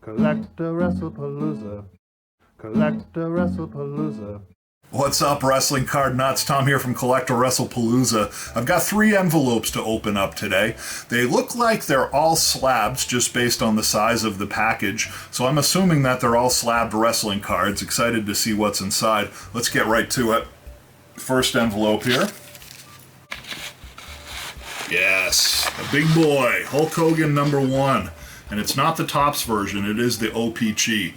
CollectAWrestlePalooza. CollectAWrestlePalooza. What's up, wrestling card nuts? Tom here from CollectAWrestlePalooza. I've got 3 envelopes to open up today. They look like they're all slabs just based on the size of the package, so I'm assuming that they're all slabbed wrestling cards. Excited to see what's inside. Let's get right to it. First envelope here. Yes, a big boy, Hulk Hogan #1. And it's not the Topps version, it is the OPG.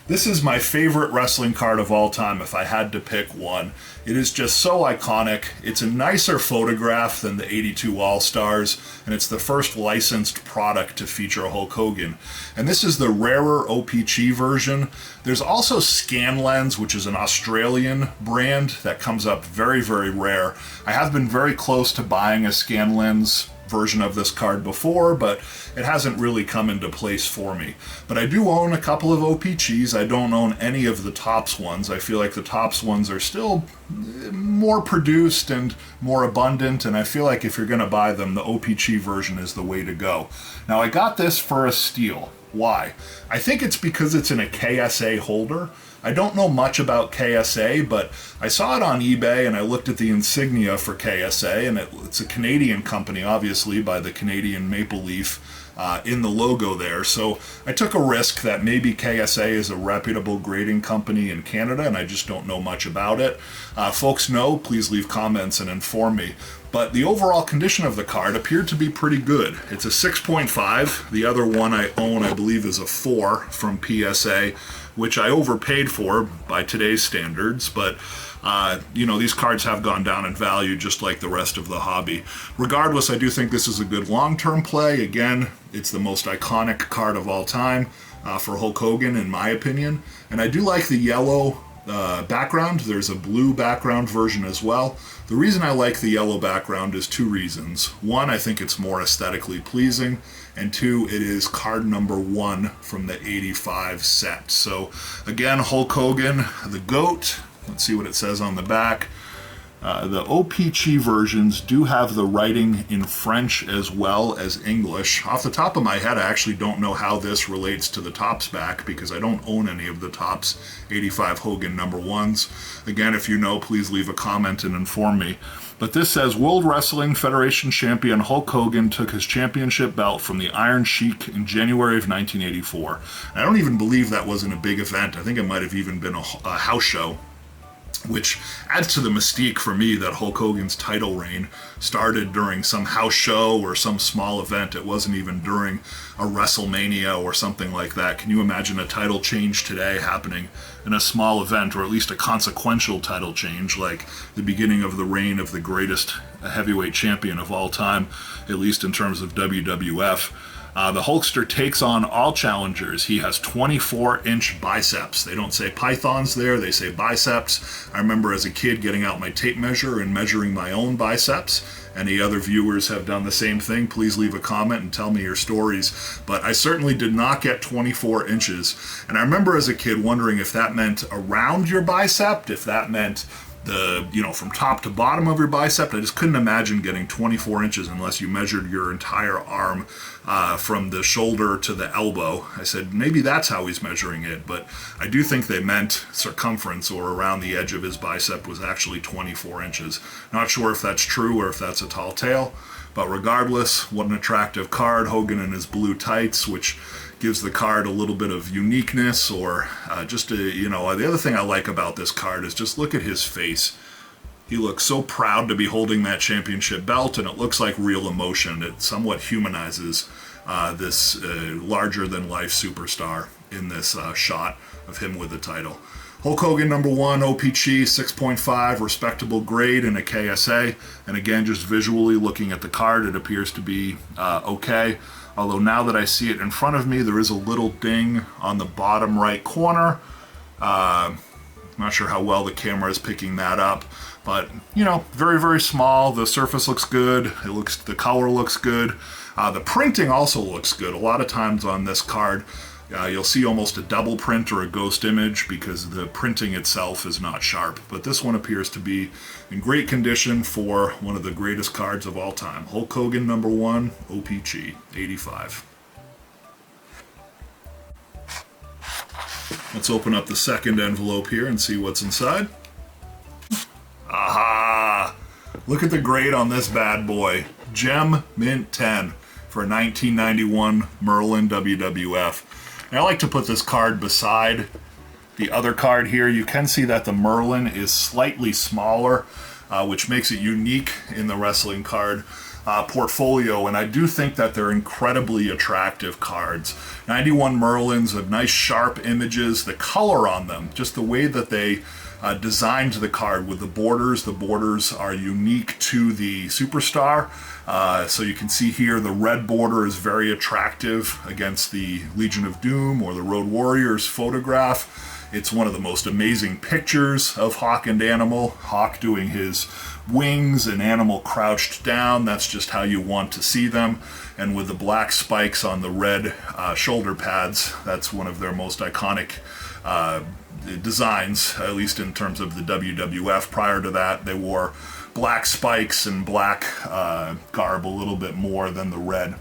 This is my favorite wrestling card of all time if I had to pick one. It is just so iconic. It's a nicer photograph than the 82 All-Stars, and it's the first licensed product to feature Hulk Hogan. And this is the rarer OPG version. There's also Scanlens, which is an Australian brand that comes up very, very rare. I have been very close to buying a Scanlens version of this card before, but it hasn't really come into place for me. But I do own a couple of OPGs. I don't own any of the Topps ones. I feel like the Topps ones are still more produced and more abundant, and I feel like if you're going to buy them, the OPG version is the way to go. Now, I got this for a steal. Why? I think it's because it's in a KSA holder. I don't know much about KSA, but I saw it on eBay and I looked at the insignia for KSA, and it's a Canadian company, obviously, by the Canadian maple leaf in the logo there. So I took a risk that maybe KSA is a reputable grading company in Canada, and I just don't know much about it. Folks know, please leave comments and inform me. But the overall condition of the card appeared to be pretty good. It's a 6.5. The other one I own, I believe, is a 4 from PSA, which I overpaid for by today's standards, but these cards have gone down in value just like the rest of the hobby. Regardless, I do think this is a good long-term play. Again, it's the most iconic card of all time for Hulk Hogan, in my opinion. And I do like the yellow background. There's a blue background version as well. The reason I like the yellow background is 2 reasons. 1, I think it's more aesthetically pleasing, and 2, it is card #1 from the 85 set. So again, Hulk Hogan, the GOAT. Let's see what it says on the back. The OPG versions do have the writing in French as well as English. Off the top of my head, I actually don't know how this relates to the Topps back because I don't own any of the Topps 85 Hogan #1s. Again, if you know, please leave a comment and inform me. But this says, World Wrestling Federation champion Hulk Hogan took his championship belt from the Iron Sheik in January of 1984. And I don't even believe that wasn't a big event. I think it might have even been a house show, which adds to the mystique for me that Hulk Hogan's title reign started during some house show or some small event. It wasn't even during a WrestleMania or something like that. Can you imagine a title change today happening in a small event, or at least a consequential title change, like the beginning of the reign of the greatest heavyweight champion of all time, at least in terms of WWF? The Hulkster takes on all challengers. He has 24-inch biceps. They don't say pythons there, they say biceps. I remember as a kid getting out my tape measure and measuring my own biceps. Any other viewers have done the same thing, please leave a comment and tell me your stories. But I certainly did not get 24 inches. And I remember as a kid wondering if that meant around your bicep, if that meant from top to bottom of your bicep. I just couldn't imagine getting 24 inches unless you measured your entire arm from the shoulder to the elbow. I said, maybe that's how he's measuring it, but I do think they meant circumference, or around the edge of his bicep was actually 24 inches. Not sure if that's true or if that's a tall tale, but regardless, what an attractive card. Hogan in his blue tights, which gives the card a little bit of uniqueness, or the other thing I like about this card is just look at his face. He looks so proud to be holding that championship belt, and it looks like real emotion. It somewhat humanizes this larger-than-life superstar in this shot of him with the title. Hulk Hogan #1, OPG 6.5, respectable grade in a KSA. And again, just visually looking at the card, it appears to be okay. Although now that I see it in front of me, there is a little ding on the bottom right corner. Not sure how well the camera is picking that up, but very, very small. The surface looks good. The color looks good. The printing also looks good. A lot of times on this card, you'll see almost a double print or a ghost image because the printing itself is not sharp. But this one appears to be in great condition for one of the greatest cards of all time. Hulk Hogan #1, OPG 85. Let's open up the second envelope here and see what's inside. Aha! Look at the grade on this bad boy. Gem Mint 10 for 1991 Merlin WWF. And I like to put this card beside the other card here. You can see that the Merlin is slightly smaller, which makes it unique in the wrestling card portfolio, and I do think that they're incredibly attractive cards. 91 Merlins have nice sharp images, the color on them, just the way that they designed the card with the borders are unique to the Superstar. So you can see here the red border is very attractive against the Legion of Doom or the Road Warriors photograph. It's one of the most amazing pictures of Hawk and Animal. Hawk doing his wings and Animal crouched down. That's just how you want to see them. And with the black spikes on the red shoulder pads, that's one of their most iconic designs, at least in terms of the WWF. Prior to that, they wore black spikes and black garb a little bit more than the red.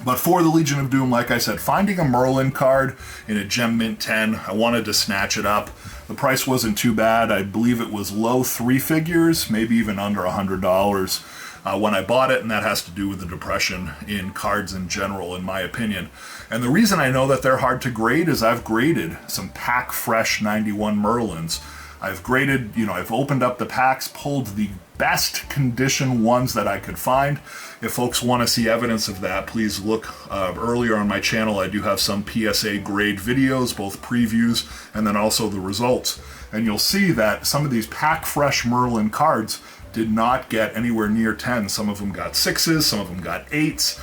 But for the Legion of Doom, like I said, finding a Merlin card in a Gem Mint 10, I wanted to snatch it up. The price wasn't too bad. I believe it was low three figures, maybe even under $100 when I bought it, and that has to do with the depression in cards in general, in my opinion. And the reason I know that they're hard to grade is I've graded some pack fresh 91 Merlins. I've graded, I've opened up the packs, pulled the best condition ones that I could find. If folks want to see evidence of that, please look earlier on my channel. I do have some PSA grade videos, both previews and then also the results. And you'll see that some of these pack fresh Merlin cards did not get anywhere near 10. Some of them got 6s, some of them got 8s,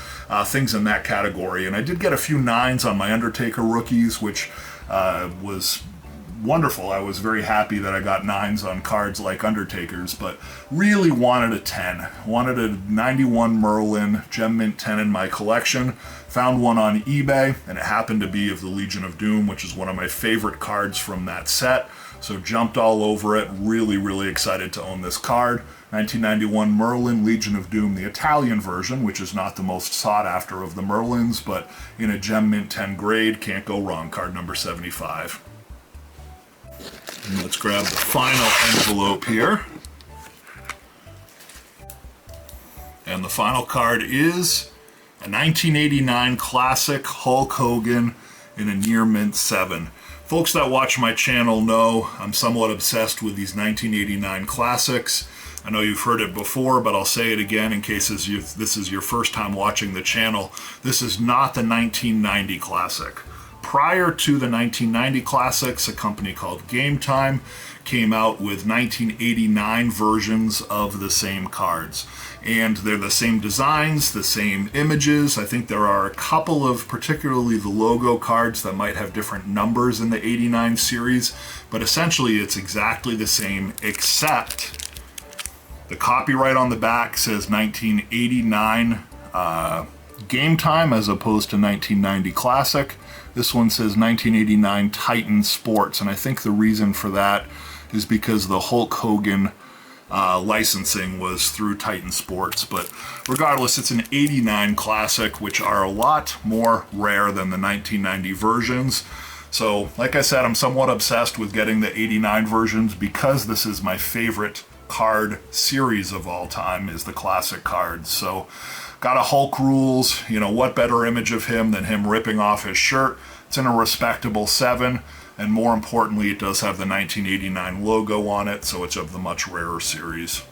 things in that category. And I did get a few 9s on my Undertaker rookies, which was wonderful. I was very happy that I got 9s on cards like Undertaker's, but really wanted a 10. Wanted a 91 Merlin Gem Mint 10 in my collection. Found one on eBay, and it happened to be of the Legion of Doom, which is one of my favorite cards from that set. So jumped all over it. Really, really excited to own this card. 1991 Merlin Legion of Doom, the Italian version, which is not the most sought after of the Merlins, but in a Gem Mint 10 grade, can't go wrong. Card number 75. And let's grab the final envelope here. And the final card is a 1989 classic Hulk Hogan in a near mint 7. Folks that watch my channel know I'm somewhat obsessed with these 1989 classics. I know you've heard it before, but I'll say it again in case this is your first time watching the channel. This is not the 1990 classic. Prior to the 1990 classics, a company called Gametime came out with 1989 versions of the same cards. And they're the same designs, the same images. I think there are a couple of, particularly the logo cards, that might have different numbers in the 89 series, but essentially it's exactly the same, except the copyright on the back says 1989 Gametime as opposed to 1990 Classic. This one says 1989 Titan Sports, and I think the reason for that is because the Hulk Hogan licensing was through Titan Sports. But regardless, it's an 89 Classic, which are a lot more rare than the 1990 versions. So, like I said, I'm somewhat obsessed with getting the 89 versions because this is my favorite card series of all time, is the classic cards. So got a Hulk rules, what better image of him than him ripping off his shirt. It's in a respectable 7, and more importantly, it does have the 1989 logo on it, so it's of the much rarer series.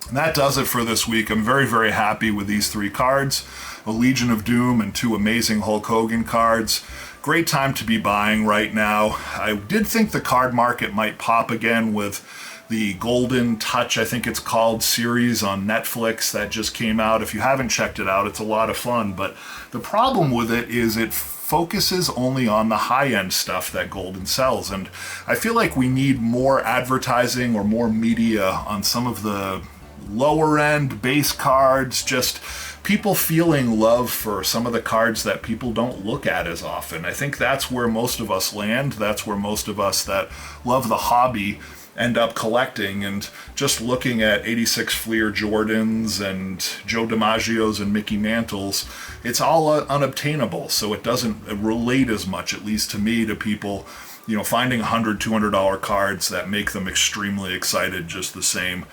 And that does it for this week. I'm very, very happy with these 3 cards, a Legion of Doom and 2 amazing Hulk Hogan cards. Great time to be buying right now. I did think the card market might pop again with the Golden Touch, I think it's called, series on Netflix that just came out. If you haven't checked it out, it's a lot of fun. But the problem with it is it focuses only on the high-end stuff that Golden sells. And I feel like we need more advertising or more media on some of the lower-end base cards, just people feeling love for some of the cards that people don't look at as often. I think that's where most of us land. That's where most of us that love the hobby end up collecting. And just looking at 86 Fleer Jordans and Joe DiMaggio's and Mickey Mantles, it's all unobtainable, so it doesn't relate as much, at least to me, to people, you know, finding $100, $200 cards that make them extremely excited just the same,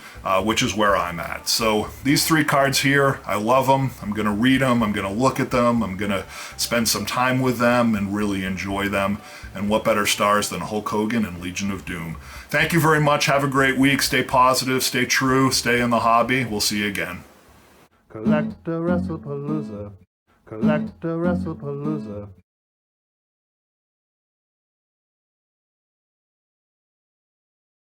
which is where I'm at. So these 3 cards here, I love them. I'm going to read them. I'm going to look at them. I'm going to spend some time with them and really enjoy them. And what better stars than Hulk Hogan and Legion of Doom. Thank you very much. Have a great week. Stay positive, stay true, stay in the hobby. We'll see you again. CollectAWrestlePalooza. CollectAWrestlePalooza.